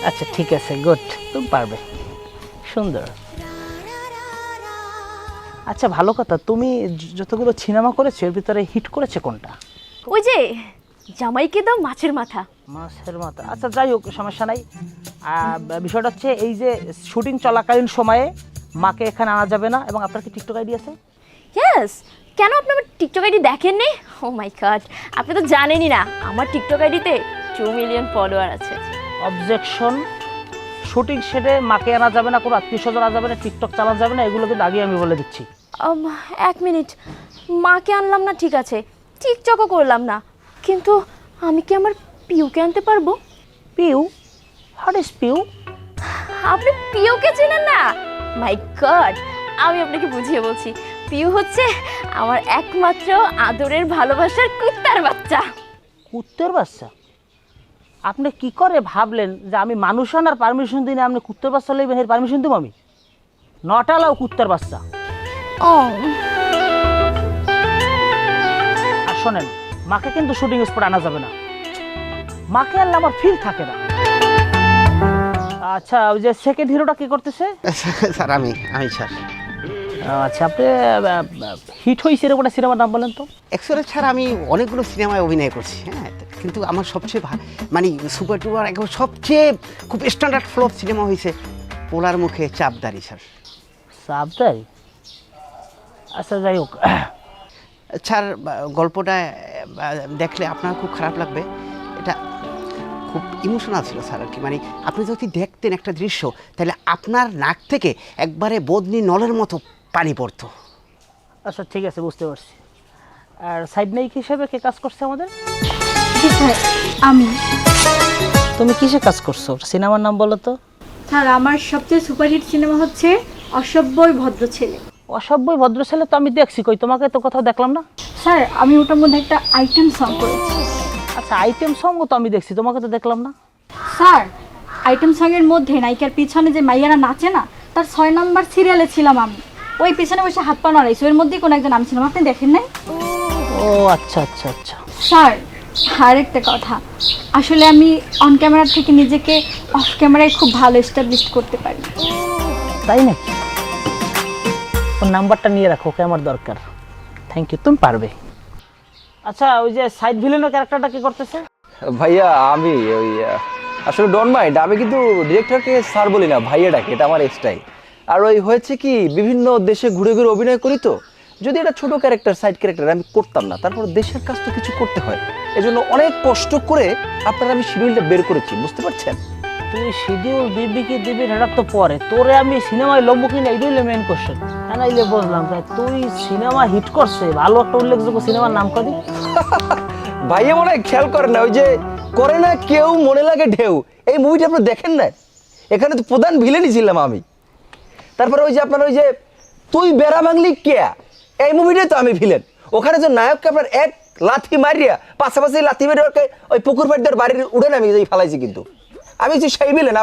আচ্ছা ঠিক আছে, গুড, তুমি পারবে, সুন্দর। আচ্ছা ভালো কথা, তুমি যতগুলো সিনেমা করেছো এর ভিতরে হিট করেছে কোনটা? ওই যে জামাইকে দাও মাছের মাথা। মাছের মাথা, আচ্ছা যাই হোক, সমস্যা নাই। বিষয়টা হচ্ছে এই যে শুটিং চলাকালীন সময়ে মাকে এখানে আনা যাবে না, এবং আপনার কি টিকটক আইডি আছে? ইয়েস, কেন আপনি আমার টিকটক আইডি দেখেননি? ও মাই গড, আপনি তো জানেনই না আমার টিকটক আইডিতে 2 মিলিয়ন ফলোয়ার আছে। অবজেকশন, শুটিং সেটে মাকে আনা যাবে না, কোনো আত্মীয় স্বজন আনা যাবে না, টিকটক চালানো যাবে না, এগুলো কিন্তু আগে আমি বলে দিচ্ছি। 1 মিনিট, মাকে আনলাম না ঠিক আছে, টিকটকও করলাম না, কিন্তু আমি কি আমার পিউকে আনতে পারবো? পিউ? What is Piu? আপনি পিউকে চেনেন না? মাই গড, আমি আপনাকে বুঝিয়ে বলছি। পিউ হচ্ছে আমার একমাত্র আদরের ভালোবাসার কুত্তার বাচ্চা। কুত্তের বাচ্চা? আপনি কি করে ভাবলেন যে আমি মানুষ আনার পারমিশন দিই না, আপনি কুত্তের বাচ্চা লইবেন, এর পারমিশন দিব আমি? নট অ্যালাউ কুত্তের বাচ্চা। ও আর শোনেন, মাকে কিন্তু শুটিং স্পট আনা যাবে না, মাকে আনলে আমার ফিল থাকে না। আচ্ছা, ওই যে সেকেন্ড হিরোটা কি করতেছে? স্যার আমি স্যার আচ্ছা, আপনি হিট হয়েছে এরকম একটা সিনেমার নাম বলেন তো। অ্যাকচুয়ালি স্যার আমি অনেকগুলো সিনেমায় অভিনয় করছি, হ্যাঁ, কিন্তু আমার সবচেয়ে মানে সুপার টুপার একবার সবচেয়ে খুব স্ট্যান্ডার্ড ফ্লপ সিনেমা হয়েছে পোলার মুখে চাপদারি স্যার। সাবধাই? আচ্ছা যাই হোক, স্যার গল্পটা দেখলে আপনার খুব খারাপ লাগবে, এটা খুব ইমোশনাল ছিল স্যার আর কি। মানে আপনি যদি দেখতেন একটা দৃশ্য, তাহলে আপনার নাক থেকে একবারে বদনি নলের মতো পানি পড়তো। আচ্ছা ঠিক আছে, বুঝতে পারছি। আর সাইড নায়িক হিসেবে কে কাজ করছে আমাদের? জি স্যার, আমি। তুমি কিসে কাজ করছো, সিনেমার নাম বলো তো। স্যার আমার সবচেয়ে সুপারহিট সিনেমা হচ্ছে অসভ্যই ভদ্র ছেলে। অসভ্যই ভদ্র ছেলে তো আমি দেখছি, কই তোমাকে তো কোথাও দেখলাম না। স্যার আমি ওটার মধ্যে একটা আইটেম সং করেছি। আচ্ছা, আইটেম সঙ্গ তো আমি দেখছি, তোমাকে তো দেখলাম না। স্যার আইটেম সঙের মধ্যে নায়িকার পিছনে যে মাইয়ারা নাচে না, তার 6 নম্বর সিরিয়ালে ছিলাম আমি। ওই পিছনে বসে হাত পা নাড়াইছে, ওর মধ্যেই কোনো একজন আমি ছিলাম, আপনি দেখেন নাই? ও আচ্ছা আচ্ছা আচ্ছা। স্যার আরেকটা কথা, আসলে আমি অন ক্যামেরা থেকে নিজেকে অফ ক্যামেরায় খুব ভালো এস্টাবলিশ করতে পারি। তাই নাকি? ওর নাম্বারটা নিয়ে রাখো, ওকে আমার দরকার। থ্যাংক ইউ, তুমি পারবে। আচ্ছা, ওই যে সাইড ভিলেনের ক্যারেক্টারটা কি করতেছে? ভাইয়া আমি ওই আসলে ডোন্ট মাইন্ড, আমি কিন্তু ডিরেক্টরকে স্যার বলি না, ভাইয়া ডাকি, এটা আমার স্টাইল। আর ওই হয়েছে কি, বিভিন্ন দেশে ঘুরে ঘুরে অভিনয় করি, তো যদি এটা ছোট ক্যারেক্টার, সাইড ক্যারেক্টার আমি করতাম না, তারপর দেশের কাজ তো কিছু করতে হয়, এজন্য অনেক কষ্ট করে আপনার আমি শিডিউলটা বের করেছি, বুঝতে পারছেন? তুই শিডিউল দিবি কি দিবি এটা তো পরে, তোরে আমি সিনেমায় লম্ব কিনা এটাই হলো মেন কোশ্চেন। নাইলে বুঝলাম তাই তুই সিনেমা হিট করছে, ভালো একটা উল্লেখযোগ্য সিনেমার নাম করি। ভাইয়া মনে হয় খেয়াল করেন না, ওই যে করে না কেউ মনে লাগে ঢেউ, এই মুভিটা আপনি দেখেন না? এখানে তো প্রধান ভিলেনই ছিলাম আমি। তারপরে ওই যে আপনার ওই যে তুই বেড়া বাংলি কেয়া, এই মুভিটাই তো আমি ভিলেন। ওখানে যে নায়ককে আপনার এক লাথি মারিয়া পাশাপাশি লাথি মেরে ওকে ওই পুকুর পাড় বাড়ির উড়ে আমি ফালাইছি, কিন্তু আমি হচ্ছে সেই ভিলেন।